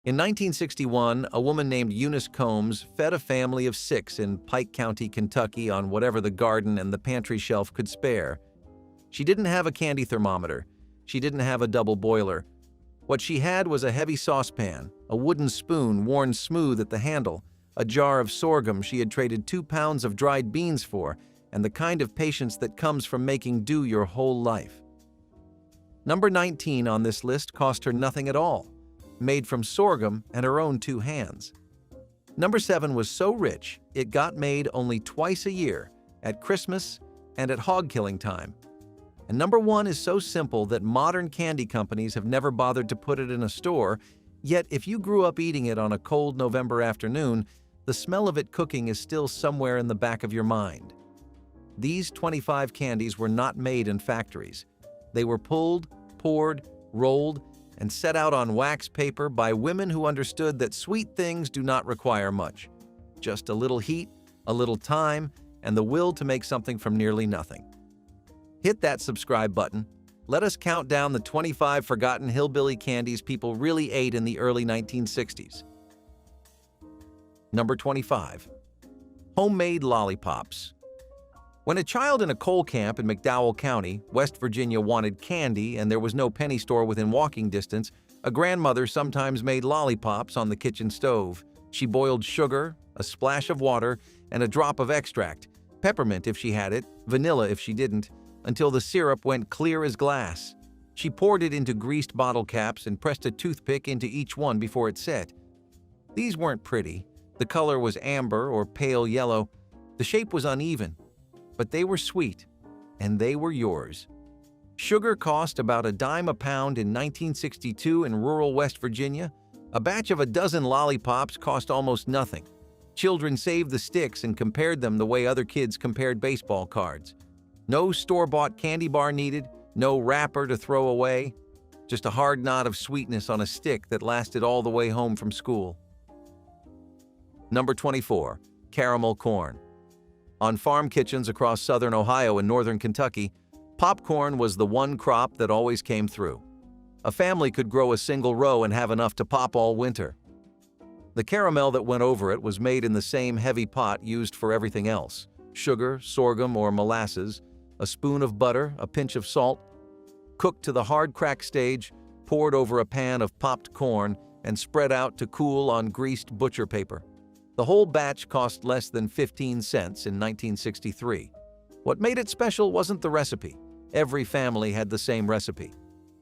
In 1961, a woman named Eunice Combs fed a family of 6 in Pike County, Kentucky on whatever the garden and the pantry shelf could spare. She didn't have a candy thermometer. She didn't have a double boiler. What she had was a heavy saucepan, a wooden spoon worn smooth at the handle, a jar of sorghum she had traded 2 pounds of dried beans for, and the kind of patience that comes from making do your whole life. Number 19 on this list cost her nothing at all, made from sorghum and her own 2 hands. Number 7 was so rich, it got made only twice a year, at Christmas and at hog killing time. And number 1 is so simple that modern candy companies have never bothered to put it in a store, yet if you grew up eating it on a cold November afternoon, the smell of it cooking is still somewhere in the back of your mind. These 25 candies were not made in factories. They were pulled, poured, rolled, and set out on wax paper by women who understood that sweet things do not require much. Just a little heat, a little time, and the will to make something from nearly nothing. Hit that subscribe button. Let us count down the 25 forgotten hillbilly candies people really ate in the early 1960s. Number 25. Homemade lollipops. When a child in a coal camp in McDowell County, West Virginia wanted candy and there was no penny store within walking distance, a grandmother sometimes made lollipops on the kitchen stove. She boiled sugar, a splash of water, and a drop of extract, peppermint if she had it, vanilla if she didn't, until the syrup went clear as glass. She poured it into greased bottle caps and pressed a toothpick into each one before it set. These weren't pretty. The color was amber or pale yellow. The shape was uneven. But they were sweet, and they were yours. Sugar cost about a dime a pound in 1962 in rural West Virginia. A batch of a dozen lollipops cost almost nothing. Children saved the sticks and compared them the way other kids compared baseball cards. No store-bought candy bar needed, no wrapper to throw away, just a hard knot of sweetness on a stick that lasted all the way home from school. Number 24. Caramel corn. On farm kitchens across southern Ohio and northern Kentucky, popcorn was the one crop that always came through. A family could grow a single row and have enough to pop all winter. The caramel that went over it was made in the same heavy pot used for everything else: sugar, sorghum, or molasses, a spoon of butter, a pinch of salt, cooked to the hard crack stage, poured over a pan of popped corn, and spread out to cool on greased butcher paper. The whole batch cost less than 15 cents in 1963. What made it special wasn't the recipe. Every family had the same recipe.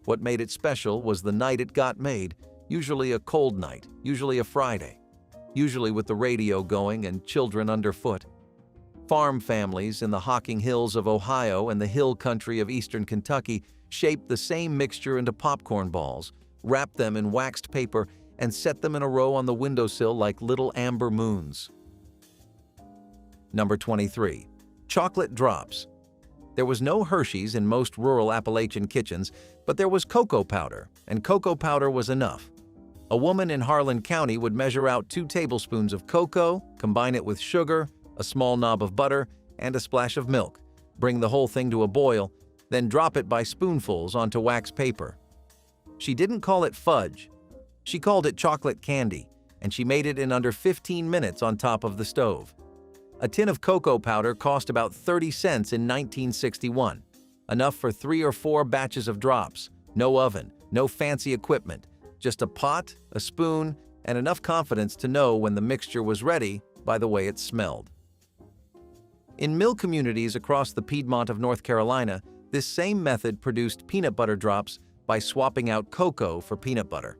What made it special was the night it got made, usually a cold night, usually a Friday, usually with the radio going and children underfoot. Farm families in the Hocking Hills of Ohio and the hill country of eastern Kentucky shaped the same mixture into popcorn balls, wrapped them in waxed paper, and set them in a row on the windowsill like little amber moons. Number 23. Chocolate drops. There was no Hershey's in most rural Appalachian kitchens, but there was cocoa powder, and cocoa powder was enough. A woman in Harlan County would measure out 2 tablespoons of cocoa, combine it with sugar, a small knob of butter, and a splash of milk, bring the whole thing to a boil, then drop it by spoonfuls onto wax paper. She didn't call it fudge. She called it chocolate candy, and she made it in under 15 minutes on top of the stove. A tin of cocoa powder cost about 30 cents in 1961, enough for 3 or 4 batches of drops, no oven, no fancy equipment, just a pot, a spoon, and enough confidence to know when the mixture was ready by the way it smelled. In mill communities across the Piedmont of North Carolina, this same method produced peanut butter drops by swapping out cocoa for peanut butter.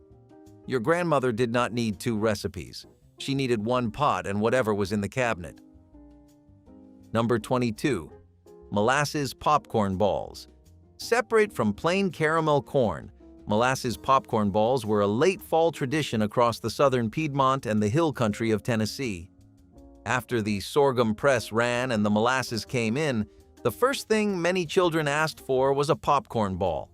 Your grandmother did not need 2 recipes. She needed 1 pot and whatever was in the cabinet. Number 22. Molasses popcorn balls. Separate from plain caramel corn, molasses popcorn balls were a late fall tradition across the southern Piedmont and the hill country of Tennessee. After the sorghum press ran and the molasses came in, the first thing many children asked for was a popcorn ball.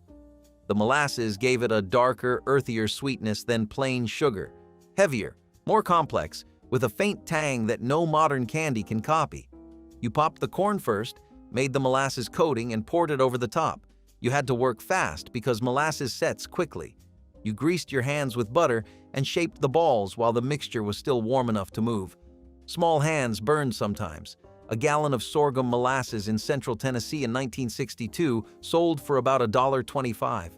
The molasses gave it a darker, earthier sweetness than plain sugar, heavier, more complex, with a faint tang that no modern candy can copy. You popped the corn first, made the molasses coating, and poured it over the top. You had to work fast because molasses sets quickly. You greased your hands with butter and shaped the balls while the mixture was still warm enough to move. Small hands burned sometimes. A gallon of sorghum molasses in central Tennessee in 1962 sold for about $1.25.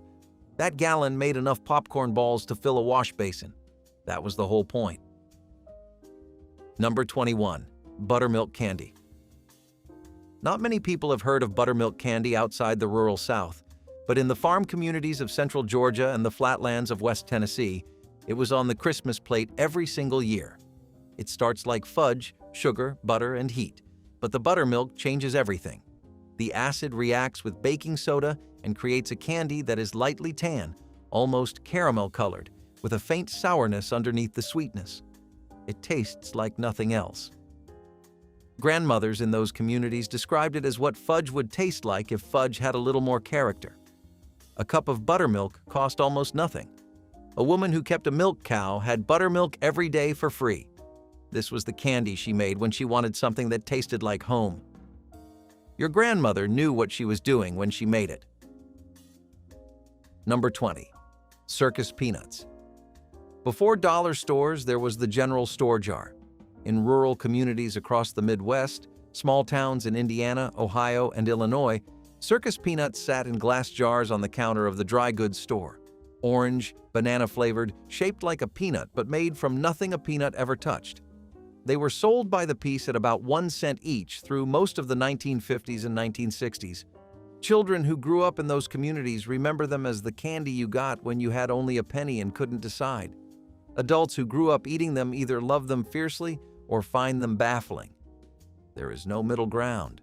That gallon made enough popcorn balls to fill a wash basin. That was the whole point. Number 21. Buttermilk candy. Not many people have heard of buttermilk candy outside the rural South, but in the farm communities of central Georgia and the flatlands of West Tennessee, it was on the Christmas plate every single year. It starts like fudge, sugar, butter, and heat, but the buttermilk changes everything. The acid reacts with baking soda and creates a candy that is lightly tan, almost caramel-colored, with a faint sourness underneath the sweetness. It tastes like nothing else. Grandmothers in those communities described it as what fudge would taste like if fudge had a little more character. A cup of buttermilk cost almost nothing. A woman who kept a milk cow had buttermilk every day for free. This was the candy she made when she wanted something that tasted like home. Your grandmother knew what she was doing when she made it. Number 20. Circus peanuts. Before dollar stores, there was the general store jar. In rural communities across the Midwest, small towns in Indiana, Ohio, and Illinois, circus peanuts sat in glass jars on the counter of the dry goods store. Orange, banana-flavored, shaped like a peanut but made from nothing a peanut ever touched. They were sold by the piece at about 1 cent each through most of the 1950s and 1960s. Children who grew up in those communities remember them as the candy you got when you had only a penny and couldn't decide. Adults who grew up eating them either love them fiercely or find them baffling. There is no middle ground.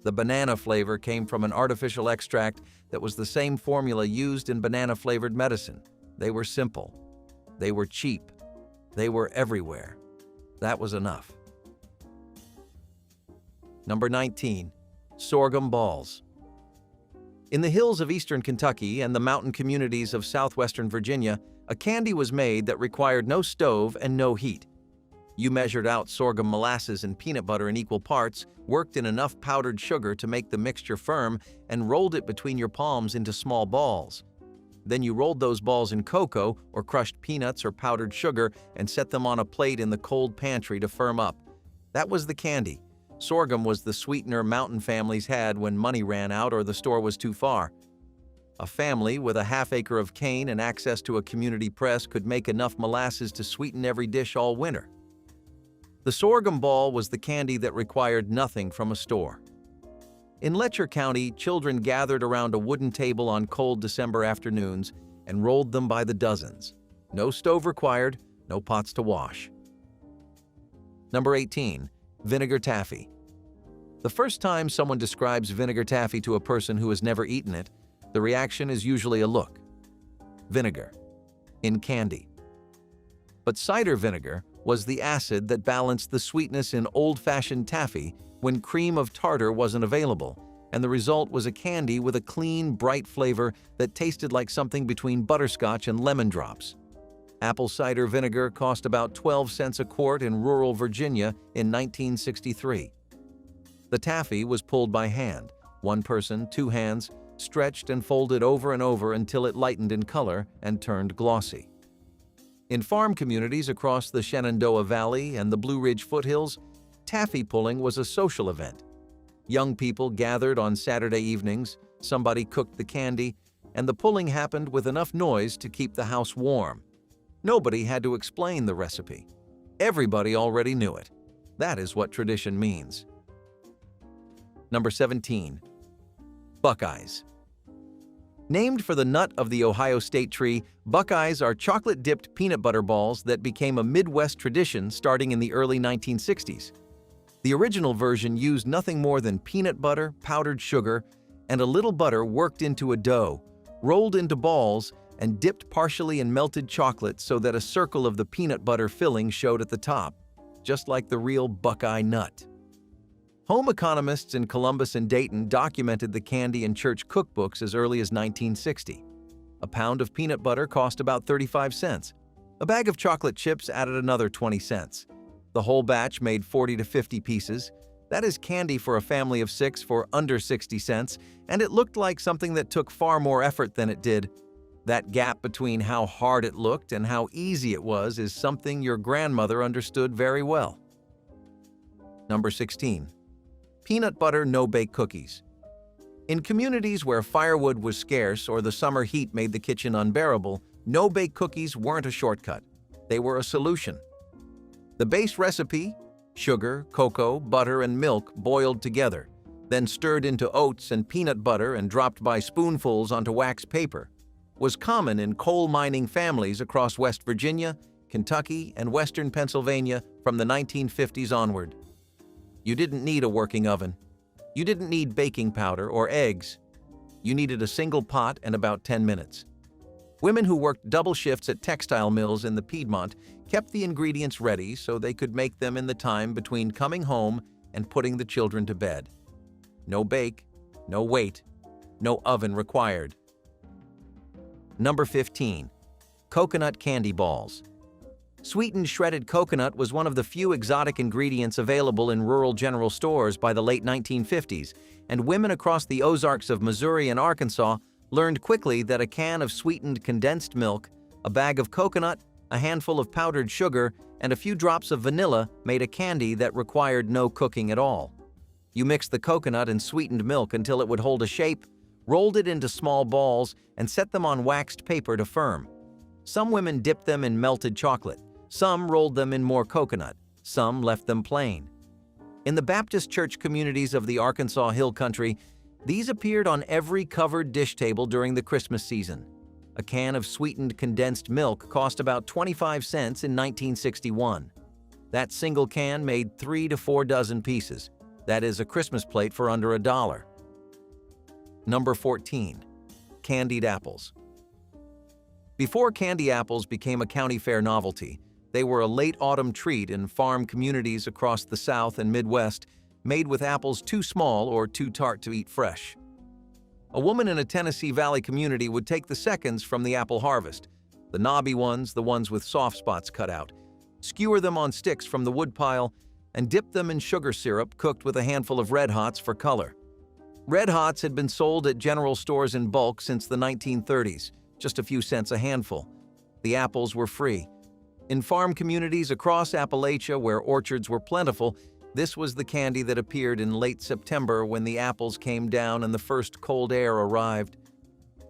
The banana flavor came from an artificial extract that was the same formula used in banana-flavored medicine. They were simple. They were cheap. They were everywhere. That was enough. Number 19. Sorghum balls. In the hills of eastern Kentucky and the mountain communities of southwestern Virginia, a candy was made that required no stove and no heat. You measured out sorghum molasses and peanut butter in equal parts, worked in enough powdered sugar to make the mixture firm, and rolled it between your palms into small balls. Then you rolled those balls in cocoa or crushed peanuts or powdered sugar and set them on a plate in the cold pantry to firm up. That was the candy. Sorghum was the sweetener mountain families had when money ran out or the store was too far. A family with a half-acre of cane and access to a community press could make enough molasses to sweeten every dish all winter. The sorghum ball was the candy that required nothing from a store. In Letcher County, children gathered around a wooden table on cold December afternoons and rolled them by the dozens. No stove required, no pots to wash. Number 18. Vinegar taffy. The first time someone describes vinegar taffy to a person who has never eaten it, the reaction is usually a look. Vinegar. In candy. But cider vinegar was the acid that balanced the sweetness in old-fashioned taffy when cream of tartar wasn't available, and the result was a candy with a clean, bright flavor that tasted like something between butterscotch and lemon drops. Apple cider vinegar cost about 12 cents a quart in rural Virginia in 1963. The taffy was pulled by hand, one person, two hands, stretched and folded over and over until it lightened in color and turned glossy. In farm communities across the Shenandoah Valley and the Blue Ridge foothills, taffy pulling was a social event. Young people gathered on Saturday evenings, somebody cooked the candy, and the pulling happened with enough noise to keep the house warm. Nobody had to explain the recipe. Everybody already knew it. That is what tradition means. Number 17. Buckeyes. Named for the nut of the Ohio State tree, Buckeyes are chocolate-dipped peanut butter balls that became a Midwest tradition starting in the early 1960s. The original version used nothing more than peanut butter, powdered sugar, and a little butter worked into a dough, rolled into balls, and dipped partially in melted chocolate so that a circle of the peanut butter filling showed at the top, just like the real Buckeye nut. Home economists in Columbus and Dayton documented the candy in church cookbooks as early as 1960. A pound of peanut butter cost about 35 cents. A bag of chocolate chips added another 20 cents. The whole batch made 40 to 50 pieces. That is candy for a family of 6 for under 60 cents, and it looked like something that took far more effort than it did. That gap between how hard it looked and how easy it was is something your grandmother understood very well. Number 16. Peanut butter no-bake cookies. In communities where firewood was scarce or the summer heat made the kitchen unbearable, no-bake cookies weren't a shortcut. They were a solution. The base recipe, sugar, cocoa, butter, and milk boiled together, then stirred into oats and peanut butter and dropped by spoonfuls onto wax paper, was common in coal mining families across West Virginia, Kentucky, and western Pennsylvania from the 1950s onward. You didn't need a working oven. You didn't need baking powder or eggs. You needed a single pot and about 10 minutes. Women who worked double shifts at textile mills in the Piedmont kept the ingredients ready so they could make them in the time between coming home and putting the children to bed. No bake, no wait, no oven required. Number 15. Coconut candy balls. Sweetened shredded coconut was one of the few exotic ingredients available in rural general stores by the late 1950s, and women across the Ozarks of Missouri and Arkansas learned quickly that a can of sweetened condensed milk, a bag of coconut, a handful of powdered sugar, and a few drops of vanilla made a candy that required no cooking at all. You mixed the coconut and sweetened milk until it would hold a shape, rolled it into small balls, and set them on waxed paper to firm. Some women dipped them in melted chocolate. Some rolled them in more coconut. Some left them plain. In the Baptist church communities of the Arkansas Hill Country, these appeared on every covered dish table during the Christmas season. A can of sweetened condensed milk cost about 25 cents in 1961. That single can made 3 to 4 dozen pieces. That is a Christmas plate for under $1. Number 14. Candied apples. Before candy apples became a county fair novelty, they were a late autumn treat in farm communities across the South and Midwest, made with apples too small or too tart to eat fresh. A woman in a Tennessee Valley community would take the seconds from the apple harvest, the knobby ones, the ones with soft spots cut out, skewer them on sticks from the woodpile, and dip them in sugar syrup cooked with a handful of Red Hots for color. Red Hots had been sold at general stores in bulk since the 1930s, just a few cents a handful. The apples were free. In farm communities across Appalachia where orchards were plentiful, this was the candy that appeared in late September when the apples came down and the first cold air arrived.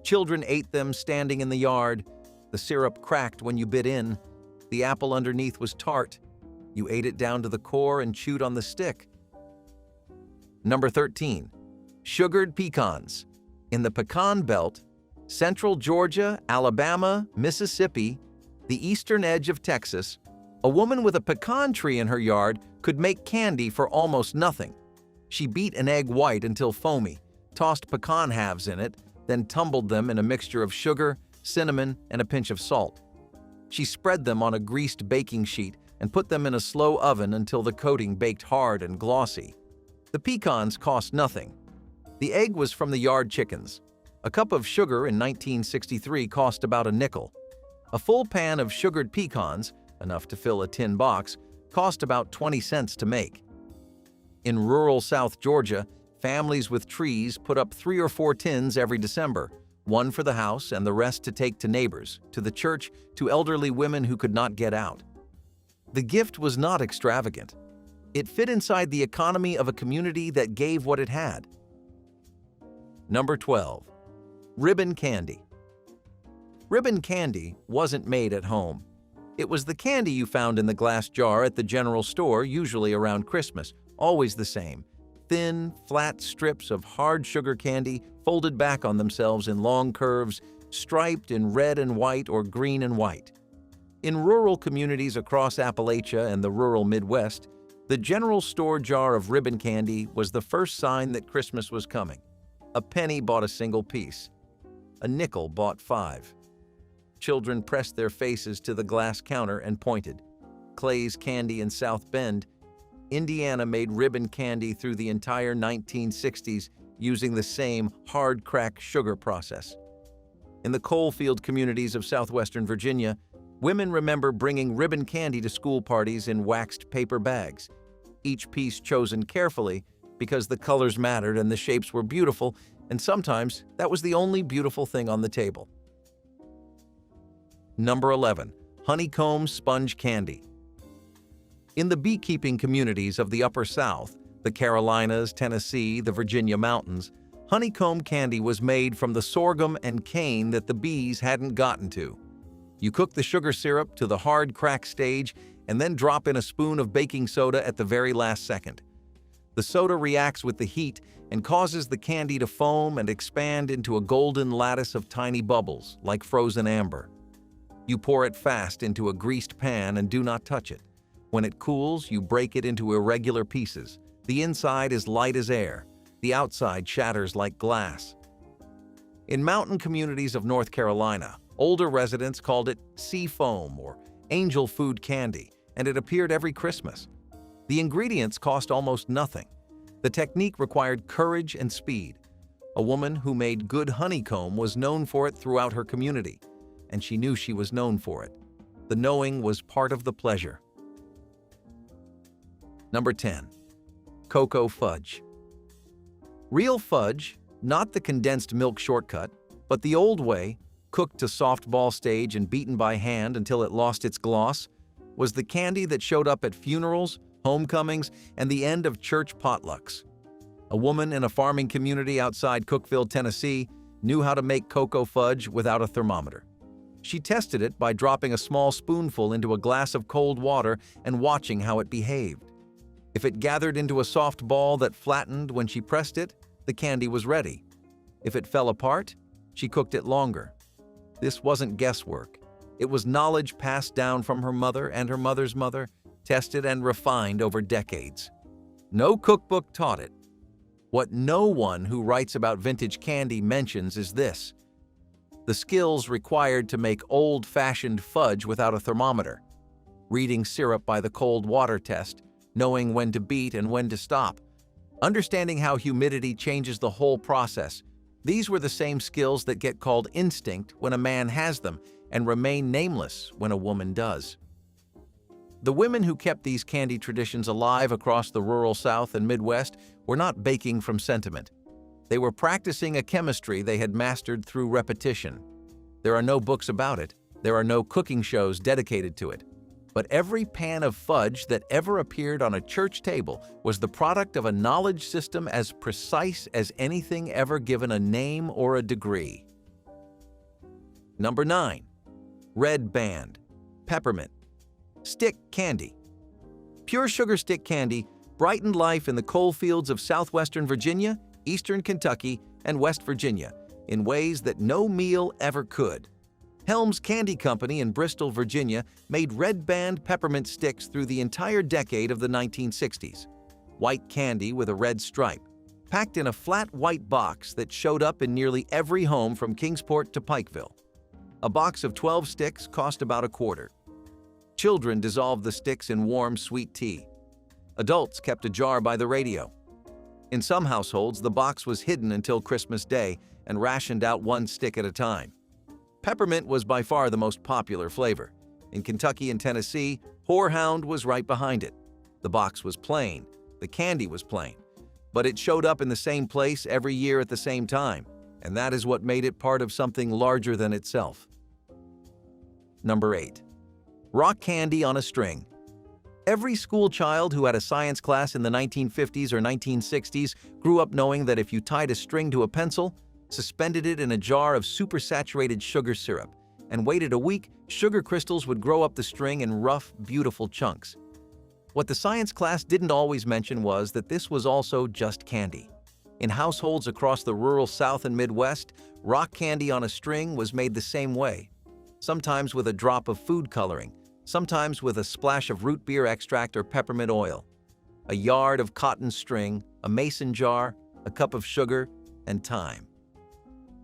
Children ate them standing in the yard. The syrup cracked when you bit in. The apple underneath was tart. You ate it down to the core and chewed on the stick. Number 13. Sugared pecans. In the pecan belt, central Georgia, Alabama, Mississippi, the eastern edge of Texas, a woman with a pecan tree in her yard could make candy for almost nothing. She beat an egg white until foamy, tossed pecan halves in it, then tumbled them in a mixture of sugar, cinnamon, and a pinch of salt. She spread them on a greased baking sheet and put them in a slow oven until the coating baked hard and glossy. The pecans cost nothing. The egg was from the yard chickens. A cup of sugar in 1963 cost about a nickel. A full pan of sugared pecans, enough to fill a tin box, cost about 20 cents to make. In rural South Georgia, families with trees put up 3 or 4 tins every December, one for the house and the rest to take to neighbors, to the church, to elderly women who could not get out. The gift was not extravagant. It fit inside the economy of a community that gave what it had. Number 12. Ribbon candy. Ribbon candy wasn't made at home. It was the candy you found in the glass jar at the general store, usually around Christmas, always the same. Thin, flat strips of hard sugar candy folded back on themselves in long curves, striped in red and white or green and white. In rural communities across Appalachia and the rural Midwest, the general store jar of ribbon candy was the first sign that Christmas was coming. A penny bought a single piece. A nickel bought 5. Children pressed their faces to the glass counter and pointed. Clay's Candy in South Bend, Indiana made ribbon candy through the entire 1960s using the same hard crack sugar process. In the coalfield communities of southwestern Virginia, women remember bringing ribbon candy to school parties in waxed paper bags, each piece chosen carefully because the colors mattered and the shapes were beautiful, and sometimes that was the only beautiful thing on the table. Number 11. Honeycomb sponge candy. In the beekeeping communities of the Upper South, the Carolinas, Tennessee, the Virginia mountains, honeycomb candy was made from the sorghum and cane that the bees hadn't gotten to. You cook the sugar syrup to the hard crack stage and then drop in a spoon of baking soda at the very last second. The soda reacts with the heat and causes the candy to foam and expand into a golden lattice of tiny bubbles, like frozen amber. You pour it fast into a greased pan and do not touch it. When it cools, you break it into irregular pieces. The inside is light as air. The outside shatters like glass. In mountain communities of North Carolina, older residents called it sea foam or angel food candy, and it appeared every Christmas. The ingredients cost almost nothing. The technique required courage and speed. A woman who made good honeycomb was known for it throughout her community, and she knew she was known for it. The knowing was part of the pleasure. Number 10. Cocoa fudge. Real fudge, not the condensed milk shortcut, but the old way, cooked to softball stage and beaten by hand until it lost its gloss, was the candy that showed up at funerals, homecomings, and the end of church potlucks. A woman in a farming community outside Cookeville, Tennessee, knew how to make cocoa fudge without a thermometer. She tested it by dropping a small spoonful into a glass of cold water and watching how it behaved. If it gathered into a soft ball that flattened when she pressed it, the candy was ready. If it fell apart, she cooked it longer. This wasn't guesswork. It was knowledge passed down from her mother and her mother's mother, tested and refined over decades. No cookbook taught it. What no one who writes about vintage candy mentions is this: the skills required to make old-fashioned fudge without a thermometer, reading syrup by the cold water test, knowing when to beat and when to stop, understanding how humidity changes the whole process. These were the same skills that get called instinct when a man has them and remain nameless when a woman does. The women who kept these candy traditions alive across the rural South and Midwest were not baking from sentiment. They were practicing a chemistry they had mastered through repetition. There are no books about it. There are no cooking shows dedicated to it. But every pan of fudge that ever appeared on a church table was the product of a knowledge system as precise as anything ever given a name or a degree. Number 9. Red Band, Peppermint, Stick Candy. Pure sugar stick candy brightened life in the coal fields of southwestern Virginia, eastern Kentucky, and West Virginia in ways that no meal ever could. Helms Candy Company in Bristol, Virginia, made Red Band peppermint sticks through the entire decade of the 1960s. White candy with a red stripe, packed in a flat white box that showed up in nearly every home from Kingsport to Pikeville. A box of 12 sticks cost about a quarter. Children dissolved the sticks in warm, sweet tea. Adults kept a jar by the radio. In some households, the box was hidden until Christmas Day and rationed out one stick at a time. Peppermint was by far the most popular flavor. In Kentucky and Tennessee, Horehound was right behind it. The box was plain, the candy was plain, but it showed up in the same place every year at the same time, and that is what made it part of something larger than itself. Number 8. Rock candy on a string. Every school child who had a science class in the 1950s or 1960s grew up knowing that if you tied a string to a pencil, suspended it in a jar of supersaturated sugar syrup, and waited a week, sugar crystals would grow up the string in rough, beautiful chunks. What the science class didn't always mention was that this was also just candy. In households across the rural South and Midwest, rock candy on a string was made the same way, sometimes with a drop of food coloring, sometimes with a splash of root beer extract or peppermint oil. A yard of cotton string, a mason jar, a cup of sugar, and time.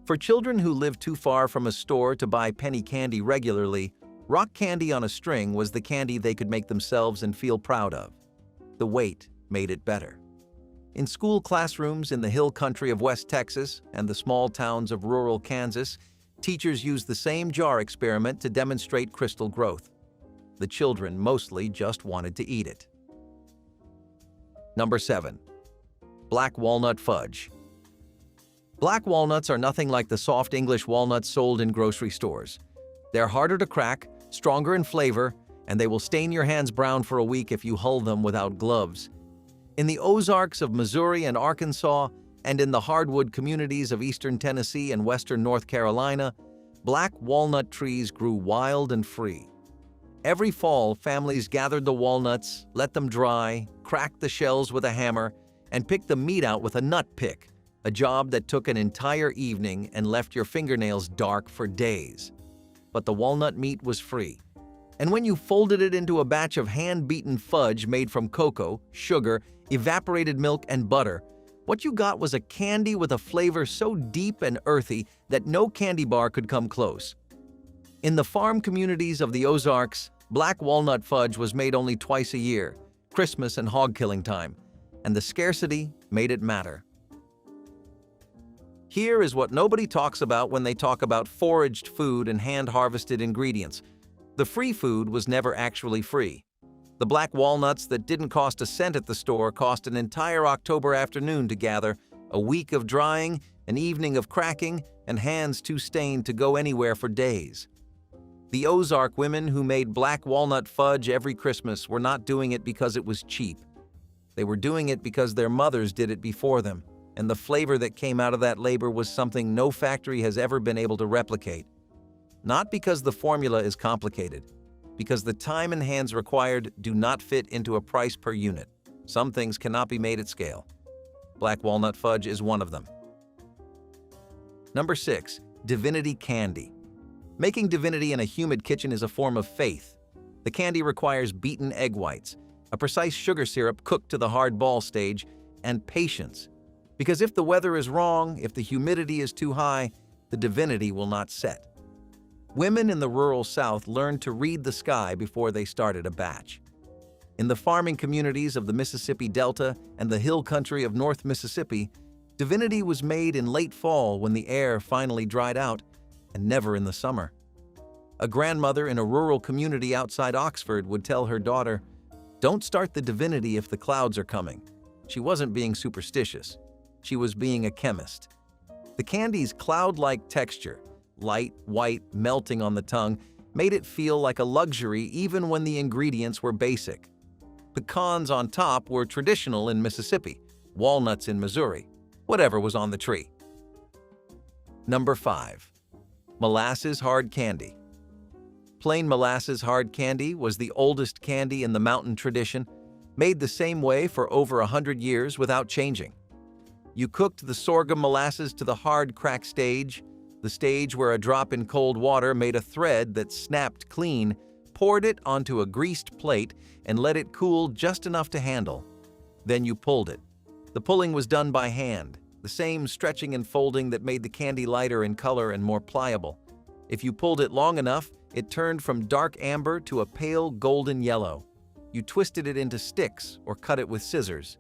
For children who lived too far from a store to buy penny candy regularly, rock candy on a string was the candy they could make themselves and feel proud of. The weight made it better. In school classrooms in the hill country of West Texas and the small towns of rural Kansas, teachers used the same jar experiment to demonstrate crystal growth. The children mostly just wanted to eat it. Number 7. Black walnut fudge. Black walnuts are nothing like the soft English walnuts sold in grocery stores. They're harder to crack, stronger in flavor, and they will stain your hands brown for a week if you hull them without gloves. In the Ozarks of Missouri and Arkansas, and in the hardwood communities of eastern Tennessee and western North Carolina, black walnut trees grew wild and free. Every fall, families gathered the walnuts, let them dry, cracked the shells with a hammer, and picked the meat out with a nut pick, a job that took an entire evening and left your fingernails dark for days. But the walnut meat was free. And when you folded it into a batch of hand-beaten fudge made from cocoa, sugar, evaporated milk, and butter, what you got was a candy with a flavor so deep and earthy that no candy bar could come close. In the farm communities of the Ozarks, black walnut fudge was made only twice a year, Christmas and hog-killing time, and the scarcity made it matter. Here is what nobody talks about when they talk about foraged food and hand-harvested ingredients. The free food was never actually free. The black walnuts that didn't cost a cent at the store cost an entire October afternoon to gather, a week of drying, an evening of cracking, and hands too stained to go anywhere for days. The Ozark women who made black walnut fudge every Christmas were not doing it because it was cheap. They were doing it because their mothers did it before them, and the flavor that came out of that labor was something no factory has ever been able to replicate. Not because the formula is complicated, because the time and hands required do not fit into a price per unit. Some things cannot be made at scale. Black walnut fudge is one of them. Number 6. Divinity candy. Making divinity in a humid kitchen is a form of faith. The candy requires beaten egg whites, a precise sugar syrup cooked to the hard ball stage, and patience. Because if the weather is wrong, if the humidity is too high, the divinity will not set. Women in the rural South learned to read the sky before they started a batch. In the farming communities of the Mississippi Delta and the hill country of North Mississippi, divinity was made in late fall when the air finally dried out, and never in the summer. A grandmother in a rural community outside Oxford would tell her daughter, "Don't start the divinity if the clouds are coming." She wasn't being superstitious. She was being a chemist. The candy's cloud-like texture, light, white, melting on the tongue, made it feel like a luxury even when the ingredients were basic. Pecans on top were traditional in Mississippi, walnuts in Missouri, whatever was on the tree. Number 5. Molasses hard candy. Plain molasses hard candy was the oldest candy in the mountain tradition, made the same way for over 100 years without changing. You cooked the sorghum molasses to the hard crack stage, the stage where a drop in cold water made a thread that snapped clean, poured it onto a greased plate, and let it cool just enough to handle. Then you pulled it. The pulling was done by hand, the same stretching and folding that made the candy lighter in color and more pliable. If you pulled it long enough, it turned from dark amber to a pale golden yellow. You twisted it into sticks or cut it with scissors.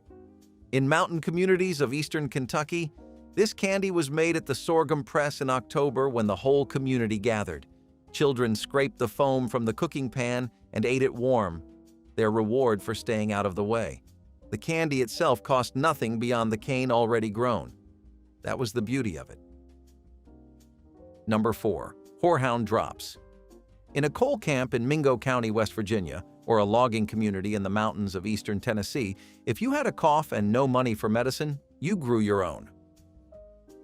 In mountain communities of eastern Kentucky, this candy was made at the sorghum press in October when the whole community gathered. Children scraped the foam from the cooking pan and ate it warm, their reward for staying out of the way. The candy itself cost nothing beyond the cane already grown. That was the beauty of it. Number 4. Horehound drops. In a coal camp in Mingo County, West Virginia, or a logging community in the mountains of eastern Tennessee, if you had a cough and no money for medicine, you grew your own.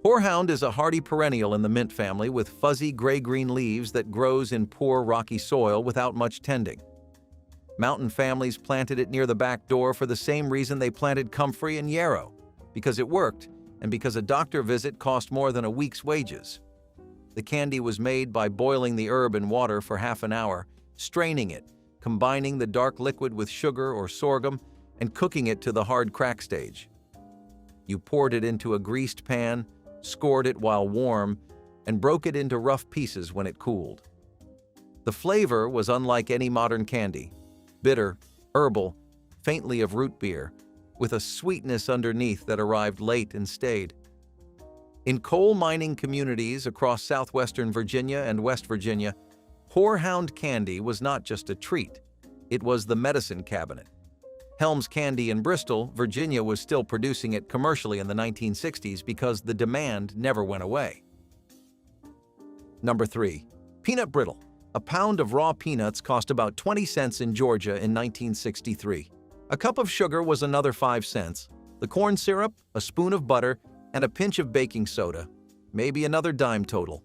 Horehound is a hardy perennial in the mint family with fuzzy gray-green leaves that grows in poor rocky soil without much tending. Mountain families planted it near the back door for the same reason they planted comfrey and yarrow, because it worked and because a doctor visit cost more than a week's wages. The candy was made by boiling the herb in water for half an hour, straining it, combining the dark liquid with sugar or sorghum, and cooking it to the hard crack stage. You poured it into a greased pan, scored it while warm, and broke it into rough pieces when it cooled. The flavor was unlike any modern candy, bitter, herbal, faintly of root beer, with a sweetness underneath that arrived late and stayed. In coal mining communities across southwestern Virginia and West Virginia, Horehound candy was not just a treat, it was the medicine cabinet. Helms Candy in Bristol, Virginia was still producing it commercially in the 1960s because the demand never went away. Number 3. Peanut brittle. A pound of raw peanuts cost about 20 cents in Georgia in 1963. A cup of sugar was another 5 cents. The corn syrup, a spoon of butter, and a pinch of baking soda, maybe another dime total.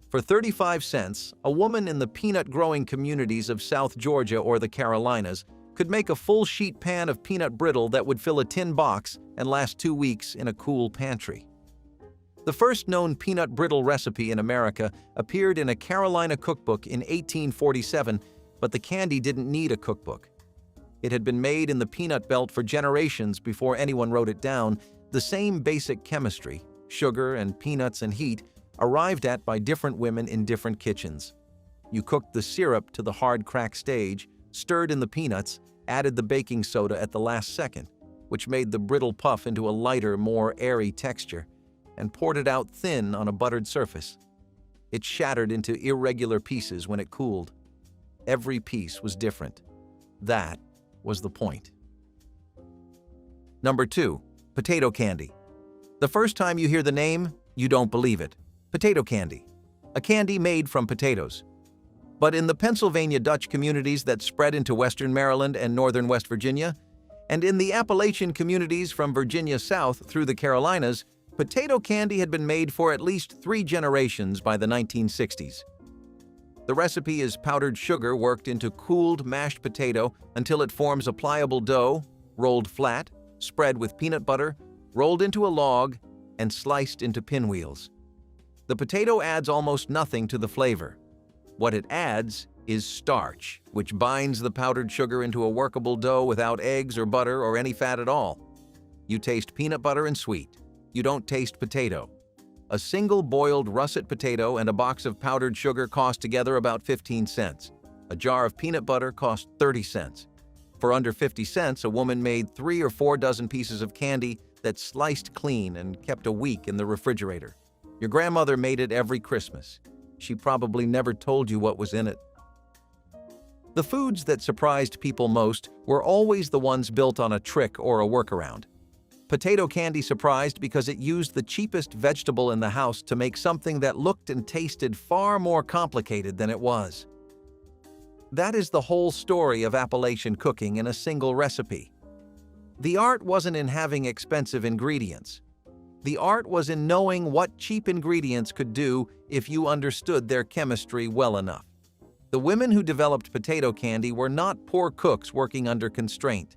For 35 cents, a woman in the peanut-growing communities of South Georgia or the Carolinas could make a full sheet pan of peanut brittle that would fill a tin box and last 2 weeks in a cool pantry. The first known peanut brittle recipe in America appeared in a Carolina cookbook in 1847, but the candy didn't need a cookbook. It had been made in the peanut belt for generations before anyone wrote it down. The same basic chemistry, sugar and peanuts and heat, arrived at by different women in different kitchens. You cooked the syrup to the hard crack stage, stirred in the peanuts, added the baking soda at the last second, which made the brittle puff into a lighter, more airy texture, and poured it out thin on a buttered surface. It shattered into irregular pieces when it cooled. Every piece was different. That was the point. Number 2. Potato candy. The first time you hear the name, you don't believe it. Potato candy. A candy made from potatoes. But in the Pennsylvania Dutch communities that spread into western Maryland and northern West Virginia, and in the Appalachian communities from Virginia south through the Carolinas, potato candy had been made for at least 3 generations by the 1960s. The recipe is powdered sugar worked into cooled mashed potato until it forms a pliable dough, rolled flat, spread with peanut butter, rolled into a log, and sliced into pinwheels. The potato adds almost nothing to the flavor. What it adds is starch, which binds the powdered sugar into a workable dough without eggs or butter or any fat at all. You taste peanut butter and sweet. You don't taste potato. A single boiled russet potato and a box of powdered sugar cost together about 15 cents. A jar of peanut butter cost 30 cents. For under 50 cents, a woman made 3 or 4 dozen pieces of candy that sliced clean and kept a week in the refrigerator. Your grandmother made it every Christmas. She probably never told you what was in it. The foods that surprised people most were always the ones built on a trick or a workaround. Potato candy surprised because it used the cheapest vegetable in the house to make something that looked and tasted far more complicated than it was. That is the whole story of Appalachian cooking in a single recipe. The art wasn't in having expensive ingredients. The art was in knowing what cheap ingredients could do if you understood their chemistry well enough. The women who developed potato candy were not poor cooks working under constraint.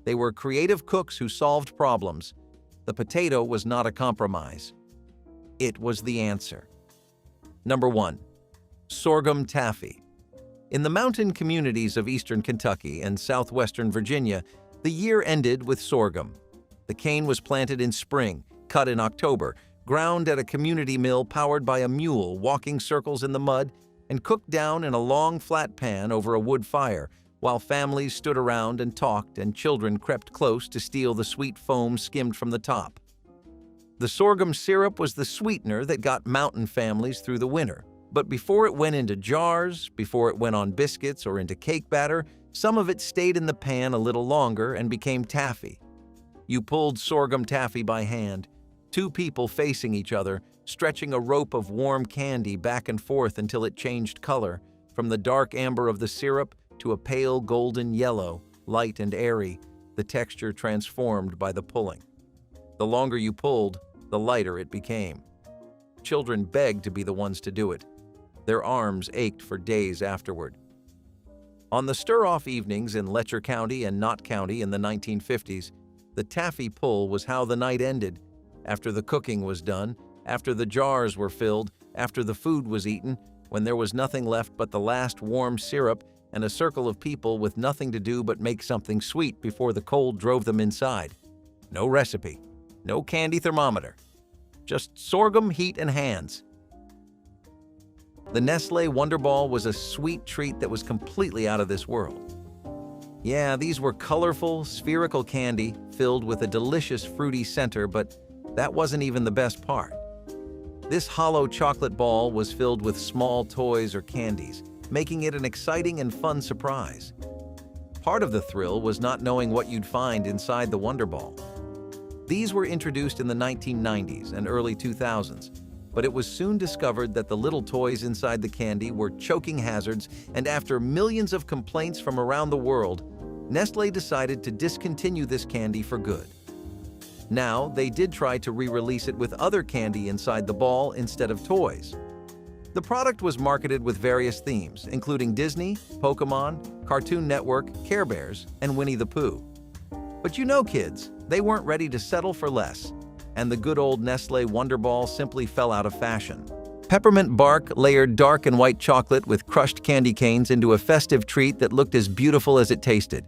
They were creative cooks who solved problems. The potato was not a compromise. It was the answer. Number 1. Sorghum taffy. In the mountain communities of eastern Kentucky and southwestern Virginia, the year ended with sorghum. The cane was planted in spring, cut in October, ground at a community mill powered by a mule walking circles in the mud, and cooked down in a long flat pan over a wood fire, while families stood around and talked and children crept close to steal the sweet foam skimmed from the top. The sorghum syrup was the sweetener that got mountain families through the winter. But before it went into jars, before it went on biscuits or into cake batter, some of it stayed in the pan a little longer and became taffy. You pulled sorghum taffy by hand, 2 people facing each other, stretching a rope of warm candy back and forth until it changed color, from the dark amber of the syrup to a pale golden yellow, light and airy, the texture transformed by the pulling. The longer you pulled, the lighter it became. Children begged to be the ones to do it. Their arms ached for days afterward. On the stir-off evenings in Letcher County and Knott County in the 1950s, the taffy pull was how the night ended. After the cooking was done, after the jars were filled, after the food was eaten, when there was nothing left but the last warm syrup and a circle of people with nothing to do but make something sweet before the cold drove them inside. No recipe, no candy thermometer, just sorghum, heat, and hands. The Nestlé Wonder Ball was a sweet treat that was completely out of this world. Yeah, these were colorful, spherical candy filled with a delicious fruity center, but that wasn't even the best part. This hollow chocolate ball was filled with small toys or candies, making it an exciting and fun surprise. Part of the thrill was not knowing what you'd find inside the Wonder Ball. These were introduced in the 1990s and early 2000s. but it was soon discovered that the little toys inside the candy were choking hazards, and after millions of complaints from around the world, Nestlé decided to discontinue this candy for good. Now, they did try to re-release it with other candy inside the ball instead of toys. The product was marketed with various themes, including Disney, Pokemon, Cartoon Network, Care Bears, and Winnie the Pooh. But you know, kids, they weren't ready to settle for less, and the good old Nestlé Wonder Ball simply fell out of fashion. Peppermint bark layered dark and white chocolate with crushed candy canes into a festive treat that looked as beautiful as it tasted.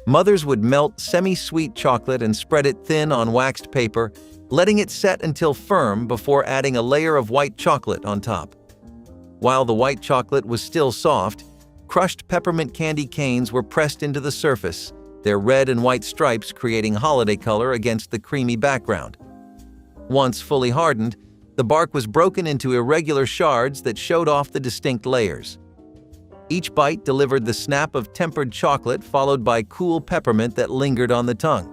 Mothers would melt semi-sweet chocolate and spread it thin on waxed paper, letting it set until firm before adding a layer of white chocolate on top. While the white chocolate was still soft, crushed peppermint candy canes were pressed into the surface, their red and white stripes creating holiday color against the creamy background. Once fully hardened, the bark was broken into irregular shards that showed off the distinct layers. Each bite delivered the snap of tempered chocolate followed by cool peppermint that lingered on the tongue.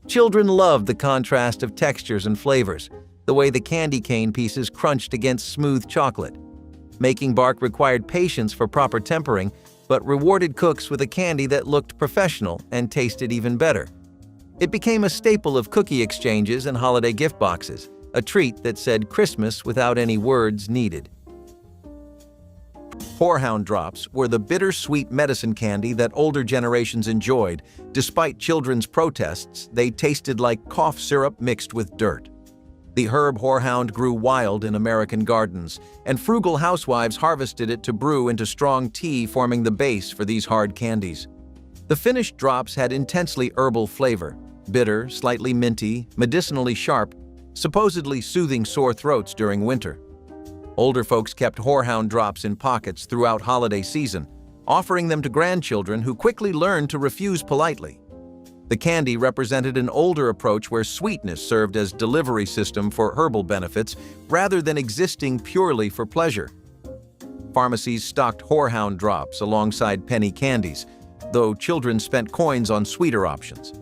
Children loved the contrast of textures and flavors, the way the candy cane pieces crunched against smooth chocolate. Making bark required patience for proper tempering, but rewarded cooks with a candy that looked professional and tasted even better. It became a staple of cookie exchanges and holiday gift boxes, a treat that said Christmas without any words needed. Horehound Drops were the bittersweet medicine candy that older generations enjoyed. Despite children's protests, they tasted like cough syrup mixed with dirt. The herb horehound grew wild in American gardens, and frugal housewives harvested it to brew into strong tea, forming the base for these hard candies. The finished drops had intensely herbal flavor, bitter, slightly minty, medicinally sharp, supposedly soothing sore throats during winter. Older folks kept horehound drops in pockets throughout holiday season, offering them to grandchildren who quickly learned to refuse politely. The candy represented an older approach where sweetness served as delivery system for herbal benefits rather than existing purely for pleasure. Pharmacies stocked horehound drops alongside penny candies, though children spent coins on sweeter options.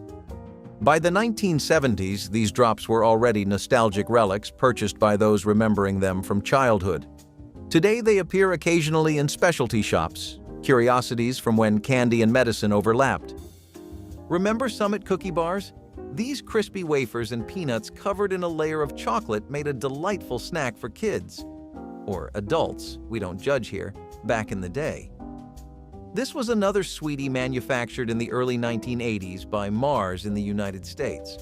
By the 1970s, these drops were already nostalgic relics purchased by those remembering them from childhood. Today they appear occasionally in specialty shops, curiosities from when candy and medicine overlapped. Remember Summit cookie bars? These crispy wafers and peanuts covered in a layer of chocolate made a delightful snack for kids. Or adults, we don't judge here, back in the day. This was another sweetie manufactured in the early 1980s by Mars in the United States.